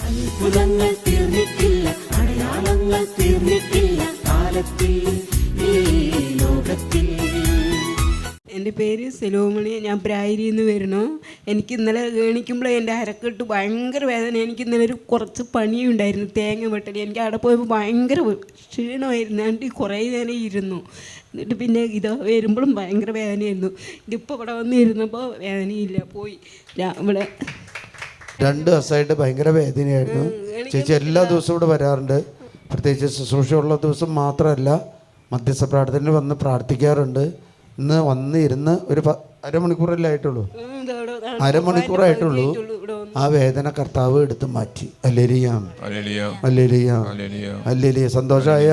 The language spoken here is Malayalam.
അത്ഭുതങ്ങൾ തീർന്നിട്ടില്ല, അടയാളങ്ങൾ തീർന്നിട്ടില്ല കാലത്തിൽ ഈ ലോകത്തിൽ. എൻ്റെ പേര് സെലോമണി. ഞാൻ പ്രായരിയിൽ നിന്ന് വരണു. എനിക്ക് ഇന്നലെ എണീക്കുമ്പോൾ എൻ്റെ അരക്കെട്ട് ഭയങ്കര വേദന. എനിക്ക് ഇന്നലെ കുറച്ച് പണിയുണ്ടായിരുന്നു, തേങ്ങ വെട്ടൽ. എനിക്ക് അവിടെ പോയപ്പോൾ ഭയങ്കര ക്ഷീണമായിരുന്നു. എന്നിട്ട് കുറേ നേരം ഇരുന്നു. എന്നിട്ട് പിന്നെ ഇത് വരുമ്പോഴും ഭയങ്കര വേദനയായിരുന്നു. ഇതിപ്പോൾ ഇവിടെ വന്ന് ഇരുന്നപ്പോൾ വേദനയില്ല, പോയി. ഇവിടെ 2 ദിവസമായിട്ട് ഭയങ്കര വേദനയായിരുന്നു. ചേച്ചി എല്ലാ ദിവസവും ഇവിടെ വരാറുണ്ട്. പ്രത്യേകിച്ച് ശുശ്രൂഷയുള്ള ദിവസം മാത്രമല്ല, മധ്യസ്ഥ പ്രാർത്ഥനയിൽ വന്ന് പ്രാർത്ഥിക്കാറുണ്ട്. ഇന്ന് വന്നിരുന്ന് ഒരു അരമണിക്കൂറല്ലേ ആയിട്ടുള്ളൂ, അരമണിക്കൂറായിട്ടുള്ളൂ. ആ വേദന കർത്താവ് എടുത്ത് മാറ്റി. Hallelujah, hallelujah, hallelujah. സന്തോഷമായ